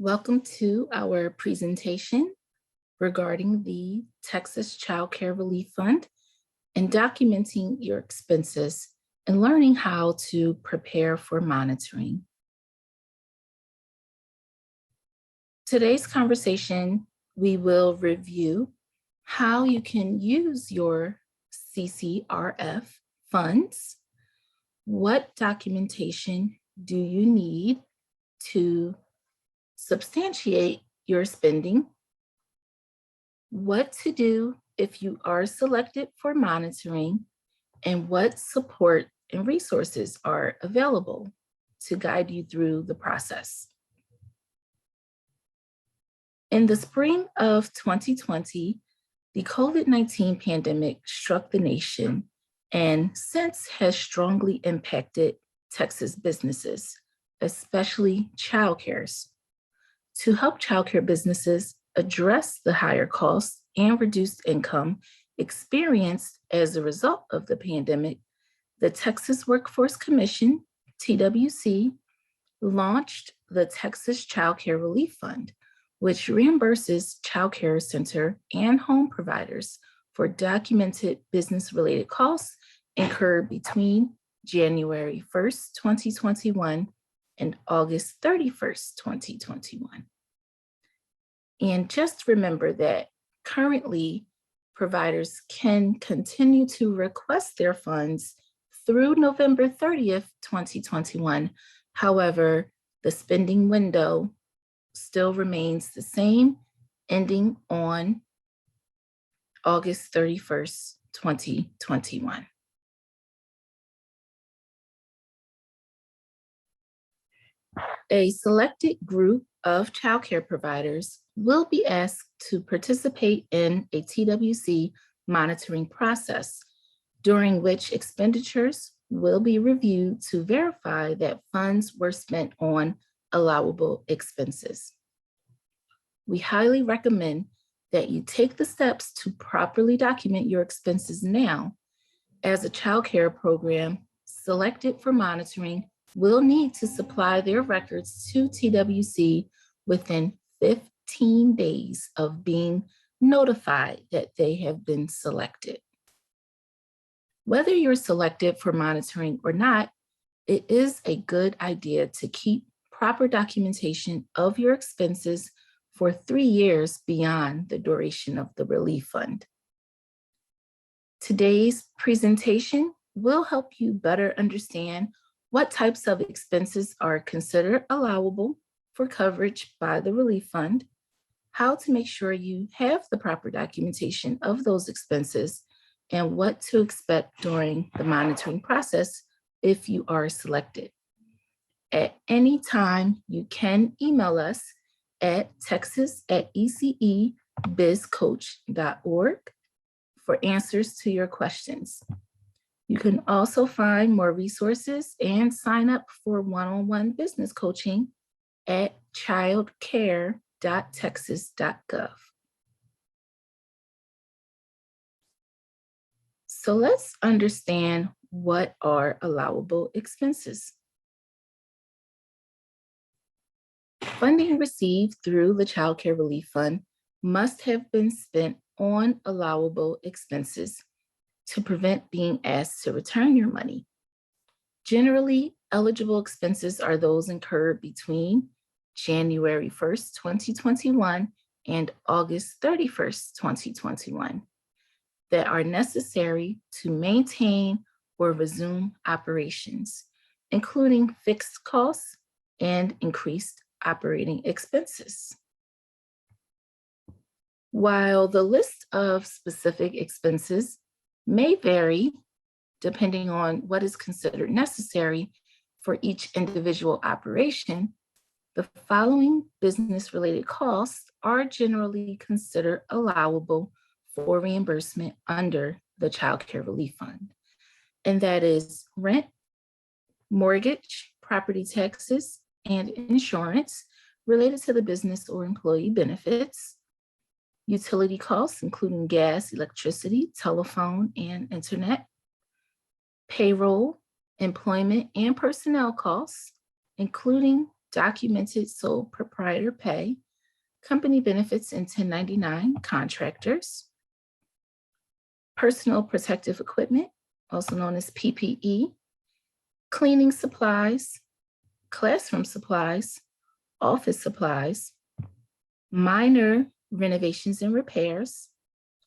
Welcome to our presentation regarding the Texas Child Care Relief Fund and documenting your expenses and learning how to prepare for monitoring. Today's conversation, we will review how you can use your CCRF funds. What documentation do you need to substantiate your spending? What to do if you are selected for monitoring, and what support and resources are available to guide you through the process. In the spring of 2020, the COVID-19 pandemic struck the nation and since has strongly impacted Texas businesses, especially childcares. To help childcare businesses address the higher costs and reduced income experienced as a result of the pandemic, the Texas Workforce Commission, TWC, launched the Texas Child Care Relief Fund, which reimburses child care center and home providers for documented business-related costs incurred between January 1st, 2021 and August 31st, 2021. And just remember that currently providers can continue to request their funds through November 30th, 2021. However, the spending window still remains the same, ending on August 31st, 2021. A selected group of childcare providers will be asked to participate in a TWC monitoring process, during which expenditures will be reviewed to verify that funds were spent on allowable expenses. We highly recommend that you take the steps to properly document your expenses now, as a childcare program selected for monitoring will need to supply their records to TWC within 15 days of being notified that they have been selected. Whether you're selected for monitoring or not, it is a good idea to keep proper documentation of your expenses for 3 years beyond the duration of the relief fund. Today's presentation will help you better understand what types of expenses are considered allowable for coverage by the relief fund, how to make sure you have the proper documentation of those expenses, and what to expect during the monitoring process if you are selected. At any time, you can email us at texas@ecebizcoach.org for answers to your questions. You can also find more resources and sign up for one-on-one business coaching at childcare.texas.gov. So let's understand what are allowable expenses. Funding received through the Child Care Relief Fund must have been spent on allowable expenses to prevent being asked to return your money. Generally, eligible expenses are those incurred between January 1st, 2021 and August 31st, 2021 that are necessary to maintain or resume operations, including fixed costs and increased operating expenses. While the list of specific expenses may vary depending on what is considered necessary for each individual operation, the following business-related costs are generally considered allowable for reimbursement under the Child Care Relief Fund. And that is rent, mortgage, property taxes, and insurance related to the business or employee benefits, utility costs, including gas, electricity, telephone, and internet, payroll, employment and personnel costs, including documented sole proprietor pay, company benefits and 1099 contractors, personal protective equipment, also known as PPE, cleaning supplies, classroom supplies, office supplies, minor renovations and repairs.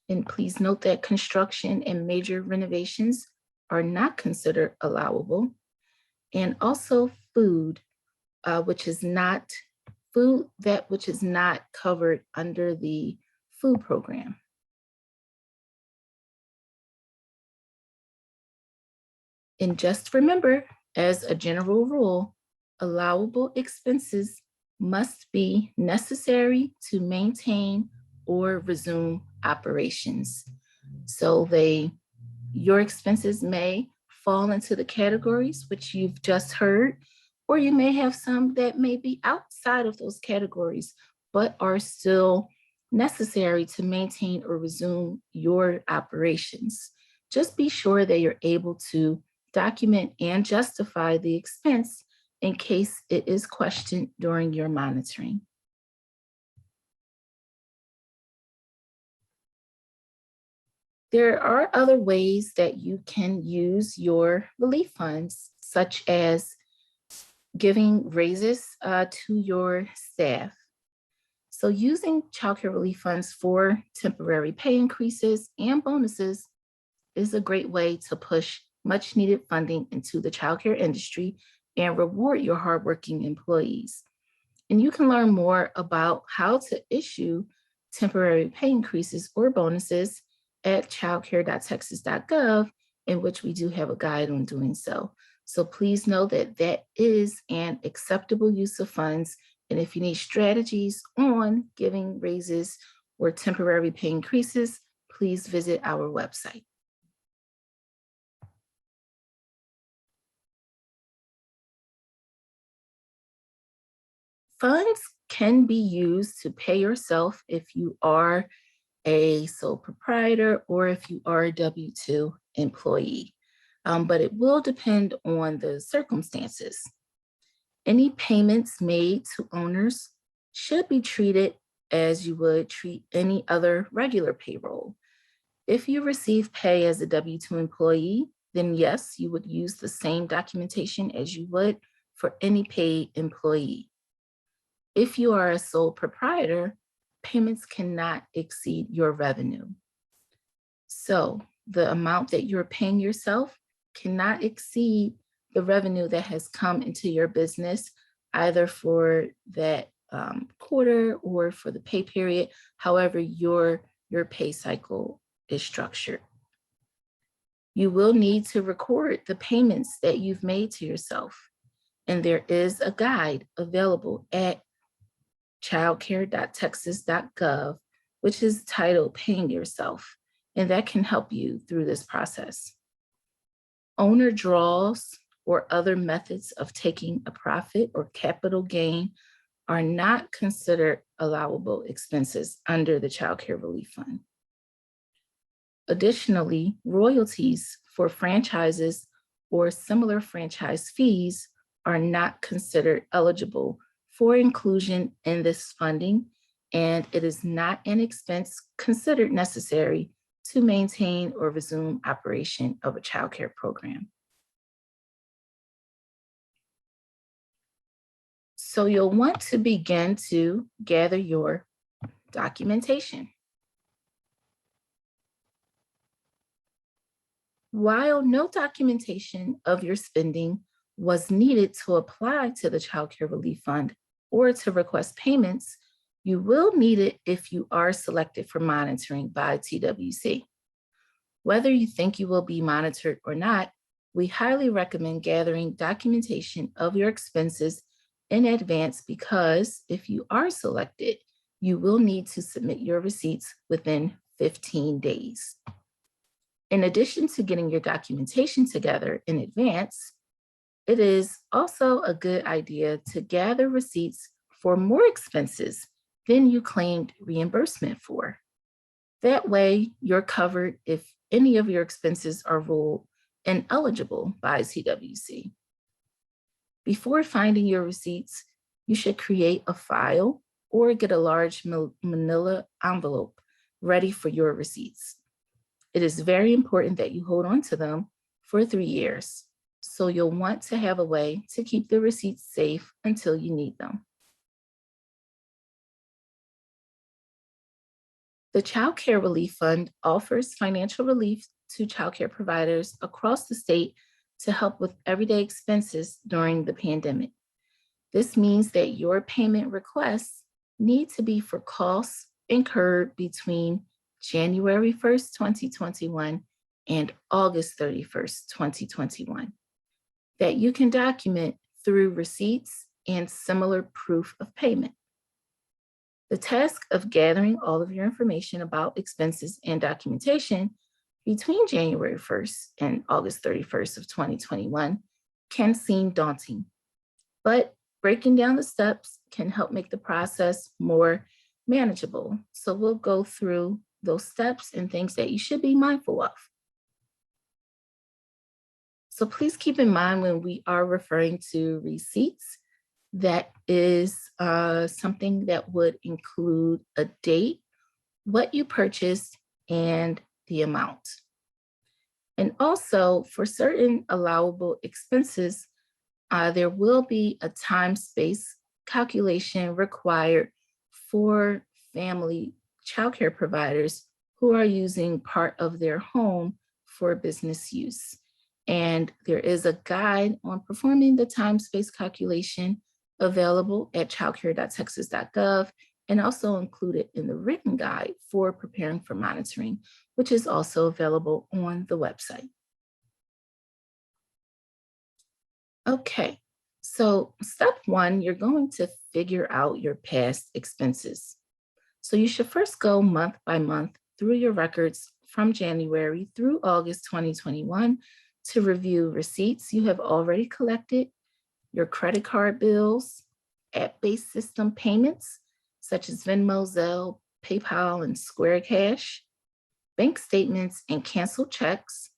And please note that construction and major renovations are not considered allowable. And also food, which is not covered under the food program. And just remember, as a general rule, allowable expenses must be necessary to maintain or resume operations. So your expenses may fall into the categories which you've just heard, or you may have some that may be outside of those categories, but are still necessary to maintain or resume your operations. Just be sure that you're able to document and justify the expense in case it is questioned during your monitoring. There are other ways that you can use your relief funds, such as giving raises to your staff. So using Child Care Relief Funds for temporary pay increases and bonuses is a great way to push much needed funding into the childcare industry and reward your hardworking employees. And you can learn more about how to issue temporary pay increases or bonuses at childcare.texas.gov, in which we do have a guide on doing so. So please know that that is an acceptable use of funds. And if you need strategies on giving raises or temporary pay increases, please visit our website. Funds can be used to pay yourself if you are a sole proprietor or if you are a W-2 employee, but it will depend on the circumstances. Any payments made to owners should be treated as you would treat any other regular payroll. If you receive pay as a W-2 employee, then yes, you would use the same documentation as you would for any paid employee. If you are a sole proprietor, payments cannot exceed your revenue. So the amount that you're paying yourself cannot exceed the revenue that has come into your business, either for that quarter or for the pay period, however your pay cycle is structured. You will need to record the payments that you've made to yourself. And there is a guide available at childcare.texas.gov, which is titled Paying Yourself, and that can help you through this process. Owner draws or other methods of taking a profit or capital gain are not considered allowable expenses under the Child Care Relief Fund. Additionally, royalties for franchises or similar franchise fees are not considered eligible for inclusion in this funding, and it is not an expense considered necessary to maintain or resume operation of a child care program. So you'll want to begin to gather your documentation. While no documentation of your spending was needed to apply to the Child Care Relief Fund or to request payments, you will need it if you are selected for monitoring by TWC. Whether you think you will be monitored or not, we highly recommend gathering documentation of your expenses in advance, because if you are selected, you will need to submit your receipts within 15 days. In addition to getting your documentation together in advance, it is also a good idea to gather receipts for more expenses than you claimed reimbursement for. That way, you're covered if any of your expenses are ruled ineligible by TWC. Before finding your receipts, you should create a file or get a large manila envelope ready for your receipts. It is very important that you hold on to them for 3 years. So you'll want to have a way to keep the receipts safe until you need them. The Child Care Relief Fund offers financial relief to child care providers across the state to help with everyday expenses during the pandemic. This means that your payment requests need to be for costs incurred between January 1st, 2021 and August 31st, 2021, that you can document through receipts and similar proof of payment. The task of gathering all of your information about expenses and documentation between January 1st and August 31st of 2021 can seem daunting, but breaking down the steps can help make the process more manageable. So we'll go through those steps and things that you should be mindful of. So please keep in mind when we are referring to receipts, that is something that would include a date, what you purchased, and the amount. And also for certain allowable expenses, there will be a time-space calculation required for family childcare providers who are using part of their home for business use. And there is a guide on performing the time-space calculation available at childcare.texas.gov and also included in the written guide for preparing for monitoring, which is also available on the website. Okay, so step one, you're going to figure out your past expenses. So you should first go month by month through your records from January through August 2021 to review receipts you have already collected, your credit card bills, app-based system payments, such as Venmo, Zelle, PayPal, and Square Cash, bank statements and canceled checks,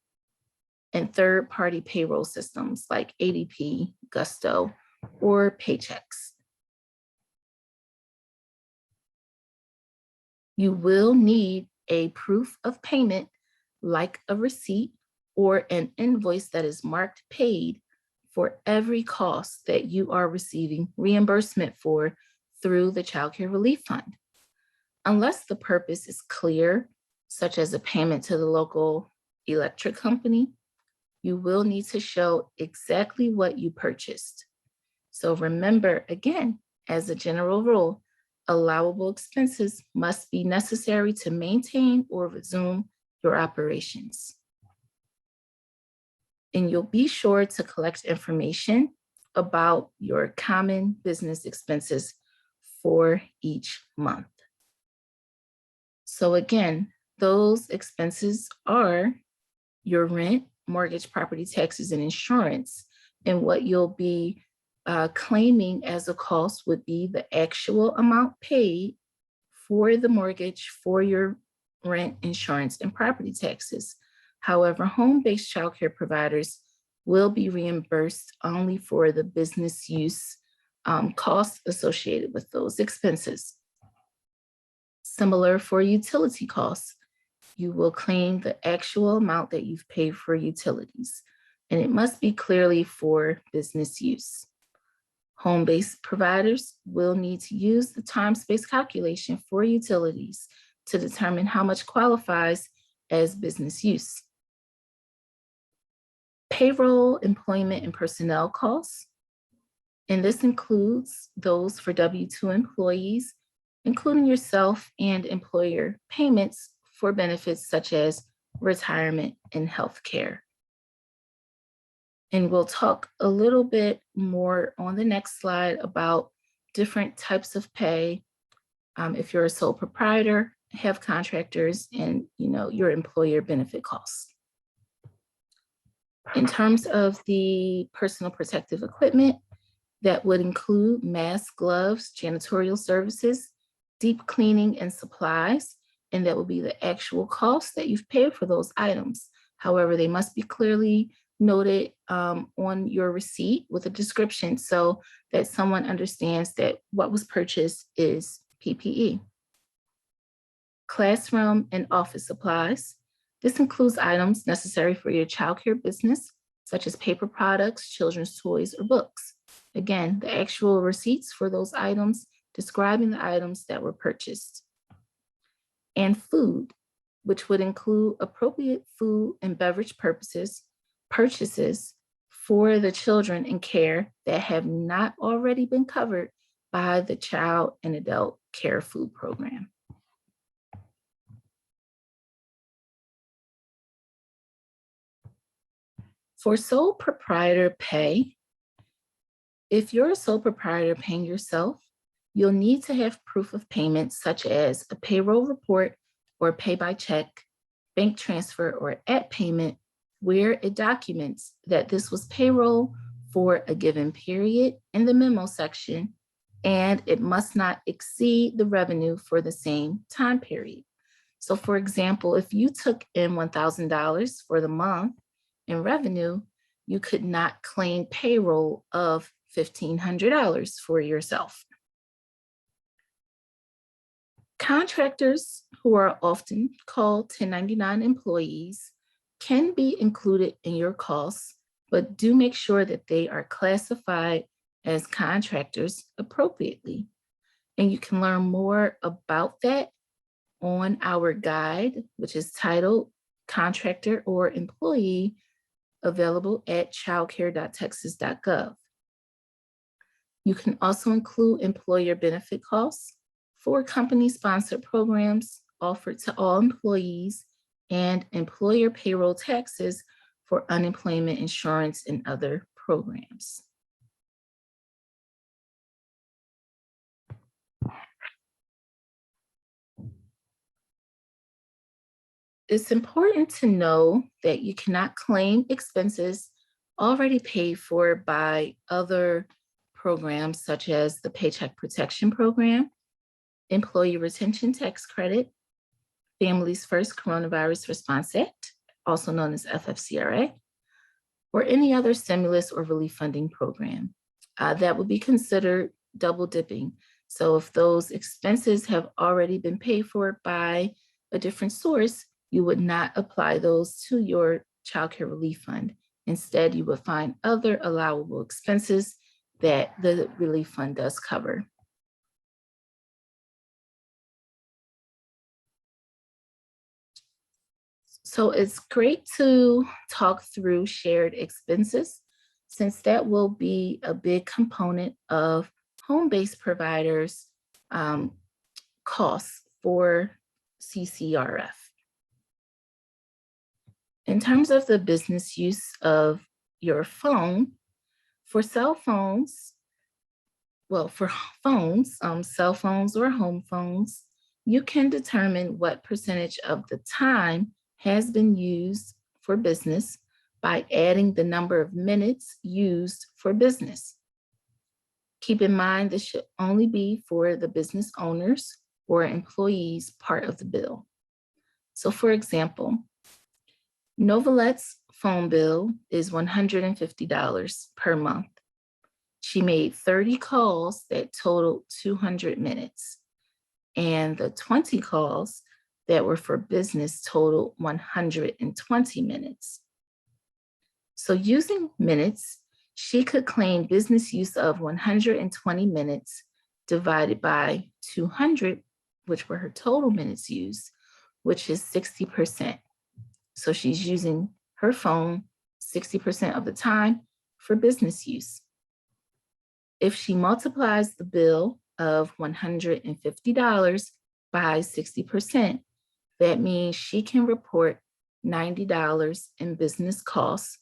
and third-party payroll systems like ADP, Gusto, or Paychex. You will need a proof of payment like a receipt or an invoice that is marked paid for every cost that you are receiving reimbursement for through the Child Care Relief Fund. Unless the purpose is clear, such as a payment to the local electric company, you will need to show exactly what you purchased. So remember, again, as a general rule, allowable expenses must be necessary to maintain or resume your operations. And you'll be sure to collect information about your common business expenses for each month. So again, those expenses are your rent, mortgage, property taxes, and insurance. And what you'll be claiming as a cost would be the actual amount paid for the mortgage, for your rent, insurance, and property taxes. However, home-based childcare providers will be reimbursed only for the business use costs associated with those expenses. Similar for utility costs, you will claim the actual amount that you've paid for utilities, and it must be clearly for business use. Home-based providers will need to use the time-space calculation for utilities to determine how much qualifies as business use. Payroll, employment, and personnel costs, and this includes those for W-2 employees, including yourself and employer payments for benefits such as retirement and health care. And we'll talk a little bit more on the next slide about different types of pay. If you're a sole proprietor, have contractors, and your employer benefit costs. In terms of the personal protective equipment, that would include masks, gloves, janitorial services, deep cleaning, and supplies, and that will be the actual cost that you've paid for those items. However, they must be clearly noted on your receipt with a description so that someone understands that what was purchased is PPE. Classroom and office supplies. This includes items necessary for your childcare business, such as paper products, children's toys, or books. Again, the actual receipts for those items describing the items that were purchased. And food, which would include appropriate food and beverage purchases for the children in care that have not already been covered by the Child and Adult Care Food Program. For sole proprietor pay, if you're a sole proprietor paying yourself, you'll need to have proof of payment such as a payroll report or pay by check, bank transfer, or at payment where it documents that this was payroll for a given period in the memo section, and it must not exceed the revenue for the same time period. So for example, if you took in $1,000 for the month in revenue, you could not claim payroll of $1,500 for yourself. Contractors, who are often called 1099 employees, can be included in your costs, but do make sure that they are classified as contractors appropriately. And you can learn more about that on our guide, which is titled Contractor or Employee, available at childcare.texas.gov. You can also include employer benefit costs for company-sponsored programs offered to all employees and employer payroll taxes for unemployment insurance and other programs. It's important to know that you cannot claim expenses already paid for by other programs such as the Paycheck Protection Program, Employee Retention Tax Credit, Families First Coronavirus Response Act, also known as FFCRA, or any other stimulus or relief funding program. That would be considered double dipping. So if those expenses have already been paid for by a different source, you would not apply those to your child care relief fund. Instead, you would find other allowable expenses that the relief fund does cover. So it's great to talk through shared expenses, since that will be a big component of home-based providers' costs for CCRF. In terms of the business use of your phone, for cell phones, well, for phones, cell phones or home phones, you can determine what percentage of the time has been used for business by adding the number of minutes used for business. Keep in mind, this should only be for the business owners or employees part of the bill. So for example, Novelette's phone bill is $150 per month. She made 30 calls that totaled 200 minutes, and the 20 calls that were for business totaled 120 minutes. So using minutes, she could claim business use of 120 minutes divided by 200, which were her total minutes used, which is 60%. So she's using her phone 60% of the time for business use. If she multiplies the bill of $150 by 60%, that means she can report $90 in business costs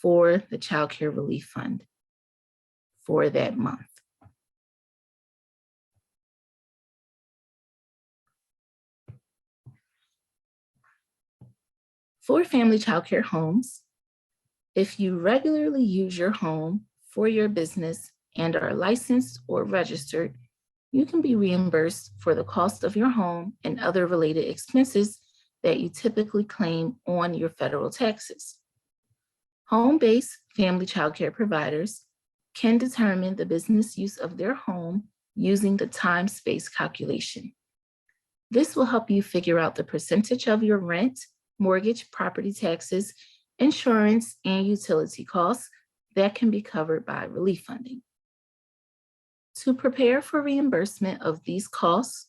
for the Child Care Relief Fund for that month. For family childcare homes, if you regularly use your home for your business and are licensed or registered, you can be reimbursed for the cost of your home and other related expenses that you typically claim on your federal taxes. Home-based family child care providers can determine the business use of their home using the time-space calculation. This will help you figure out the percentage of your rent, mortgage, property taxes, insurance, and utility costs that can be covered by relief funding. To prepare for reimbursement of these costs,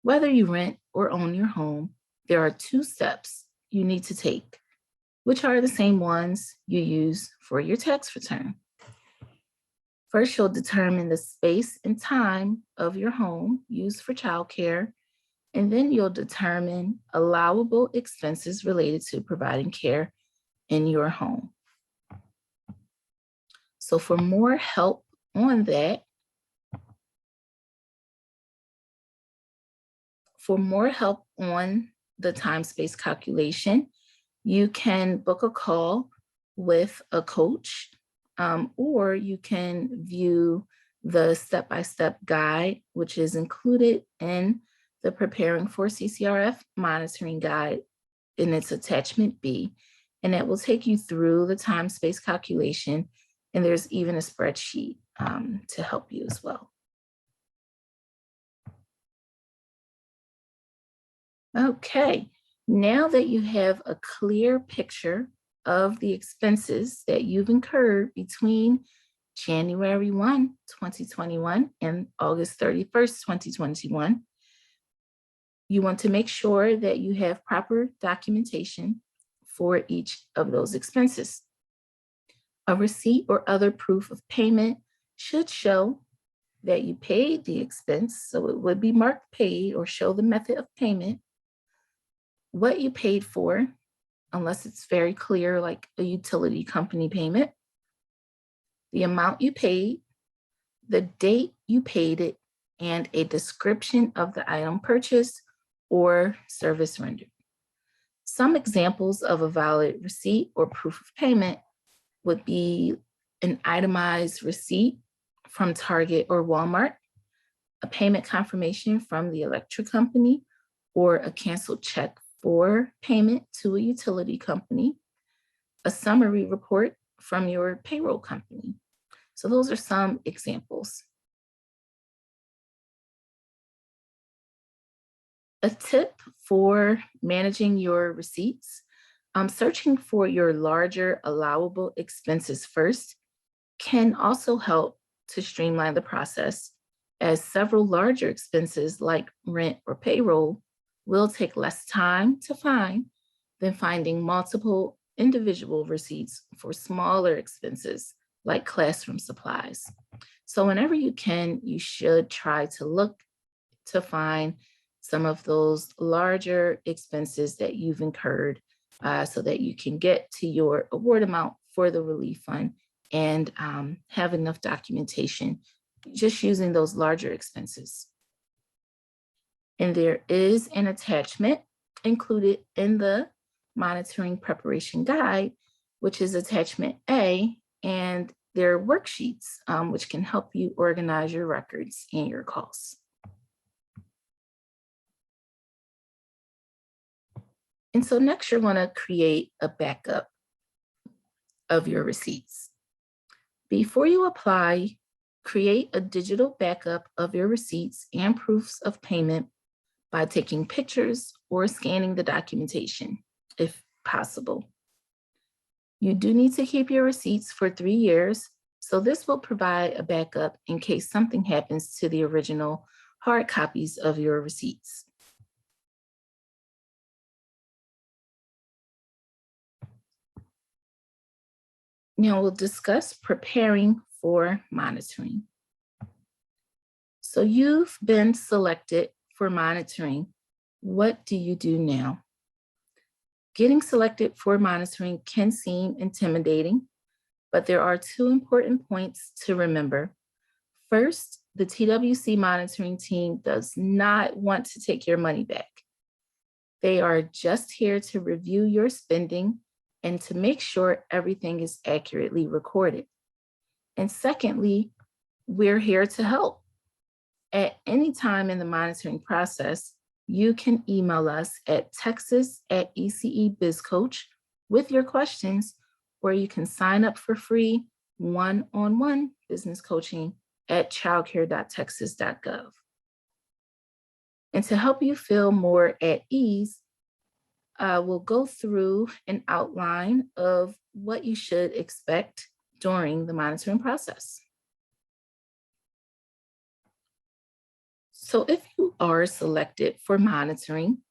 whether you rent or own your home, there are 2 steps you need to take, which are the same ones you use for your tax return. First, you'll determine the space and time of your home used for childcare, and then you'll determine allowable expenses related to providing care in your home. So for more help on that, the time-space calculation, you can book a call with a coach, or you can view the step-by-step guide, which is included in the Preparing for CCRF Monitoring Guide in its attachment B, and it will take you through the time-space calculation, and there's even a spreadsheet to help you as well. Okay, now that you have a clear picture of the expenses that you've incurred between January 1, 2021 and August 31st, 2021, you want to make sure that you have proper documentation for each of those expenses. A receipt or other proof of payment should show that you paid the expense, so it would be marked paid or show the method of payment, what you paid for, unless it's very clear, like a utility company payment, the amount you paid, the date you paid it, and a description of the item purchased or service rendered. Some examples of a valid receipt or proof of payment would be an itemized receipt from Target or Walmart, a payment confirmation from the electric company, or a canceled check for payment to a utility company, a summary report from your payroll company. So those are some examples. A tip for managing your receipts, searching for your larger allowable expenses first can also help to streamline the process, as several larger expenses like rent or payroll will take less time to find than finding multiple individual receipts for smaller expenses like classroom supplies. So whenever you can, you should try to look to find some of those larger expenses that you've incurred so that you can get to your award amount for the relief fund and have enough documentation just using those larger expenses. And there is an attachment included in the monitoring preparation guide, which is attachment A, and there are worksheets which can help you organize your records and your costs. And so next you're going to create a backup of your receipts. Before you apply, create a digital backup of your receipts and proofs of payment by taking pictures or scanning the documentation, if possible. You do need to keep your receipts for 3 years, so this will provide a backup in case something happens to the original hard copies of your receipts. Now we'll discuss preparing for monitoring. So you've been selected for monitoring. What do you do now? Getting selected for monitoring can seem intimidating, but there are 2 important points to remember. First, the TWC monitoring team does not want to take your money back. They are just here to review your spending and to make sure everything is accurately recorded. And secondly, we're here to help. At any time in the monitoring process, you can email us at texas@ecebizcoach with your questions, or you can sign up for free one-on-one business coaching at childcare.texas.gov. And to help you feel more at ease, we'll go through an outline of what you should expect during the monitoring process. So if you are selected for monitoring,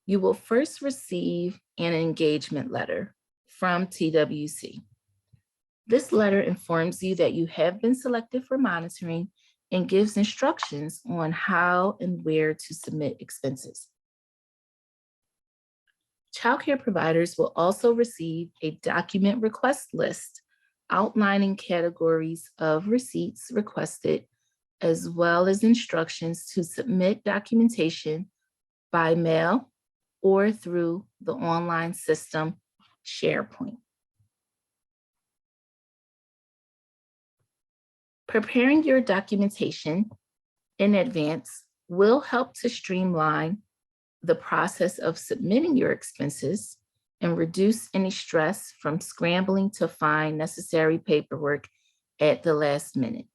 you will first receive an engagement letter from TWC. This letter informs you that you have been selected for monitoring and gives instructions on how and where to submit expenses. Child care providers will also receive a document request list outlining categories of receipts requested, as well as instructions to submit documentation by mail or through the online system SharePoint. Preparing your documentation in advance will help to streamline the process of submitting your expenses and reduce any stress from scrambling to find necessary paperwork at the last minute.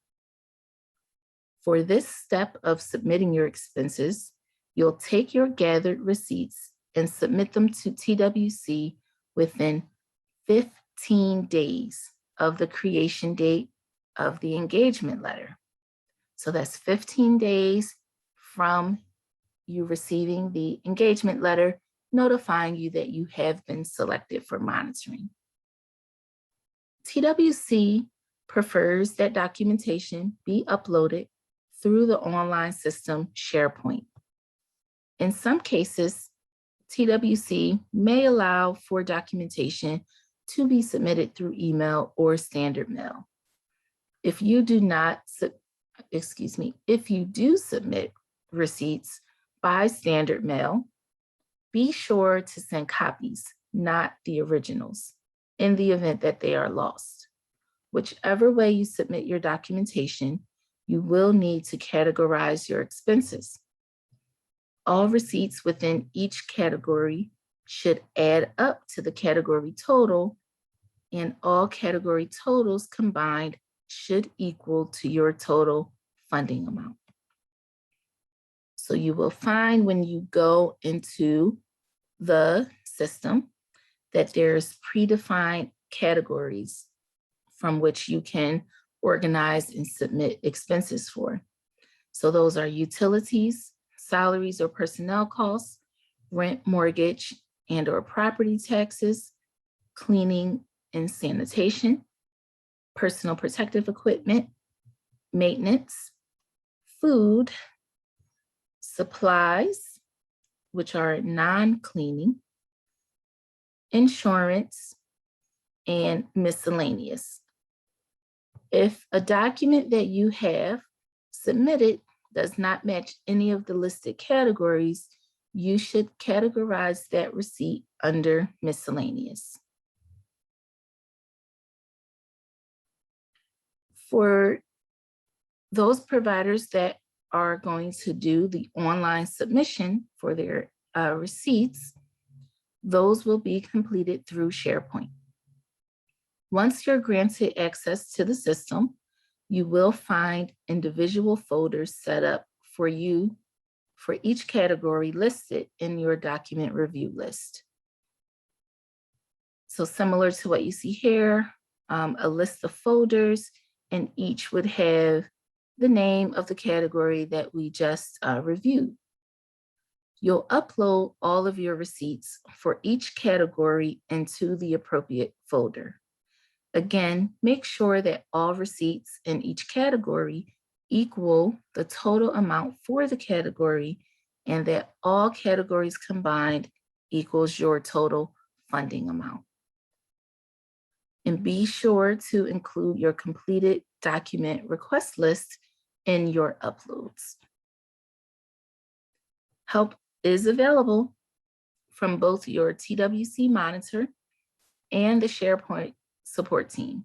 For this step of submitting your expenses, you'll take your gathered receipts and submit them to TWC within 15 days of the creation date of the engagement letter. So that's 15 days from you receiving the engagement letter notifying you that you have been selected for monitoring. TWC prefers that documentation be uploaded through the online system SharePoint. In some cases, TWC may allow for documentation to be submitted through email or standard mail. If you do submit receipts by standard mail, be sure to send copies, not the originals, in the event that they are lost. Whichever way you submit your documentation, you will need to categorize your expenses. All receipts within each category should add up to the category total, and all category totals combined should equal to your total funding amount. So you will find when you go into the system that there's predefined categories from which you can organize and submit expenses for. So those are utilities, salaries or personnel costs, rent, mortgage, and or property taxes, cleaning and sanitation, personal protective equipment, maintenance, food, supplies, which are non-cleaning, insurance, and miscellaneous. If a document that you have submitted does not match any of the listed categories, you should categorize that receipt under miscellaneous. For those providers that are going to do the online submission for their receipts, those will be completed through SharePoint. Once you're granted access to the system, you will find individual folders set up for you for each category listed in your document review list. So similar to what you see here, a list of folders, and each would have the name of the category that we just reviewed. You'll upload all of your receipts for each category into the appropriate folder. Again, make sure that all receipts in each category equal the total amount for the category and that all categories combined equals your total funding amount. And be sure to include your completed document request list in your uploads. Help is available from both your TWC monitor and the SharePoint support team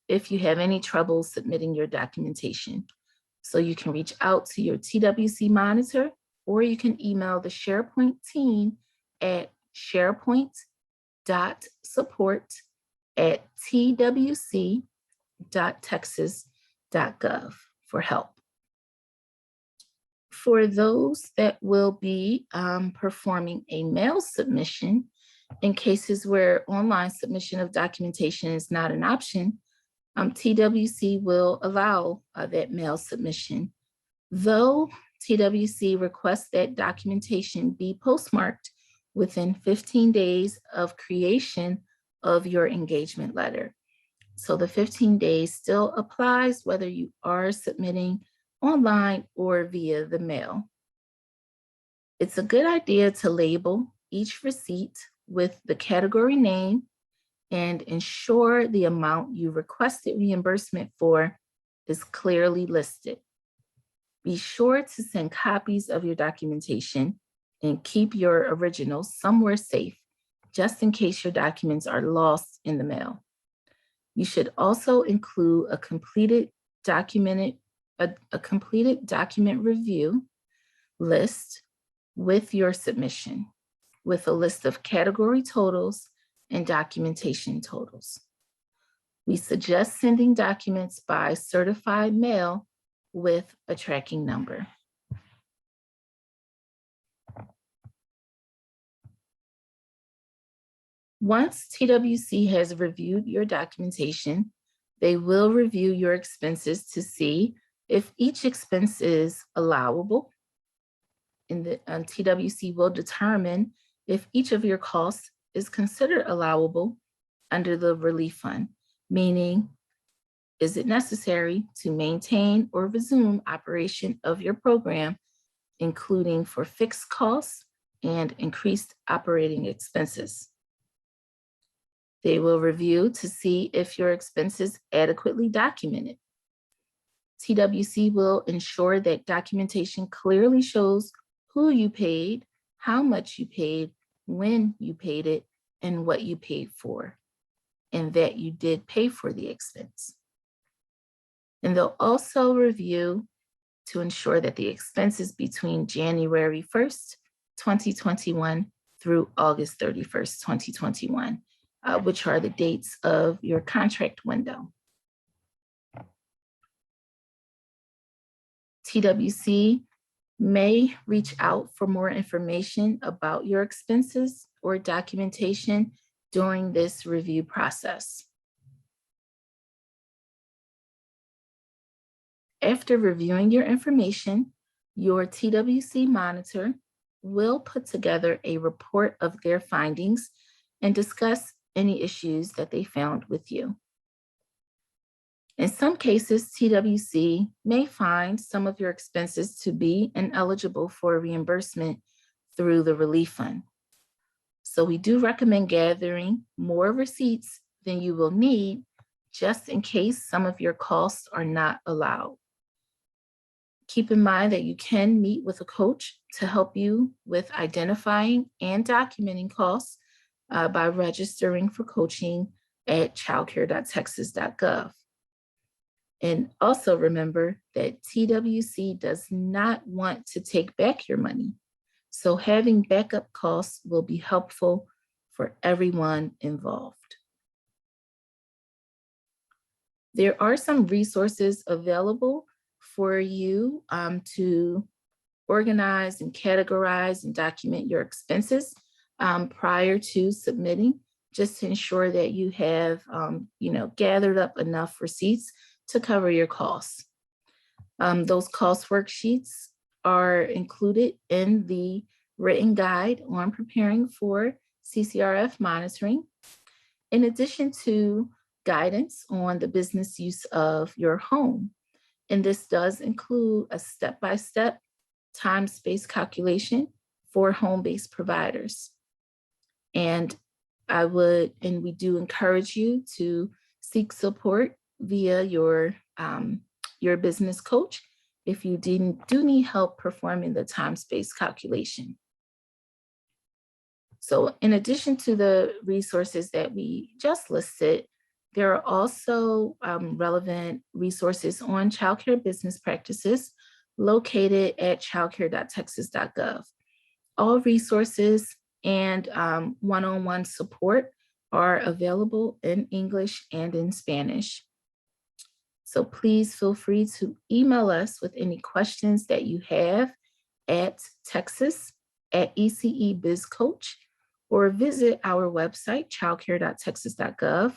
if you have any trouble submitting your documentation. So you can reach out to your TWC monitor, or you can email the SharePoint team at sharepoint.support at twc.texas.gov for help. For those that will be performing a mail submission, in cases where online submission of documentation is not an option, TWC will allow that mail submission. Though TWC requests that documentation be postmarked within 15 days of creation of your engagement letter. So the 15 days still applies whether you are submitting online or via the mail. It's a good idea to label each receipt with the category name and ensure the amount you requested reimbursement for is clearly listed. Be sure to send copies of your documentation and keep your originals somewhere safe, just in case your documents are lost in the mail. You should also include a completed document review list with your submission, with a list of category totals and documentation totals. We suggest sending documents by certified mail with a tracking number. Once TWC has reviewed your documentation, they will review your expenses to see if each expense is allowable. And the TWC will determine if each of your costs is considered allowable under the relief fund, meaning, is it necessary to maintain or resume operation of your program, including for fixed costs and increased operating expenses? They will review to see if your expenses adequately documented. TWC will ensure that documentation clearly shows who you paid, how much you paid, when you paid it, and what you paid for, and that you did pay for the expense. And they'll also review to ensure that the expenses between January 1st, 2021 through August 31st, 2021, which are the dates of your contract window. TWC may reach out for more information about your expenses or documentation during this review process. After reviewing your information, your TWC monitor will put together a report of their findings and discuss any issues that they found with you. In some cases, TWC may find some of your expenses to be ineligible for reimbursement through the relief fund. So we do recommend gathering more receipts than you will need, just in case some of your costs are not allowed. Keep in mind that you can meet with a coach to help you with identifying and documenting costs by registering for coaching at childcare.texas.gov. And also remember that TWC does not want to take back your money. So having backup costs will be helpful for everyone involved. There are some resources available for you to organize and categorize and document your expenses prior to submitting, just to ensure that you have gathered up enough receipts to cover your costs. Those cost worksheets are included in the written guide on preparing for CCRF monitoring, in addition to guidance on the business use of your home. And this does include a step-by-step time-space calculation for home-based providers. And we do encourage you to seek support via your business coach if you do need help performing the time-space calculation. So in addition to the resources that we just listed, there are also relevant resources on childcare business practices located at childcare.texas.gov. All resources and one-on-one support are available in English and in Spanish. So please feel free to email us with any questions that you have at texas@ecebizcoach, or visit our website, childcare.texas.gov,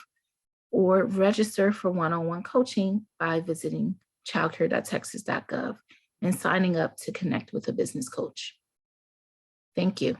or register for one-on-one coaching by visiting childcare.texas.gov and signing up to connect with a business coach. Thank you.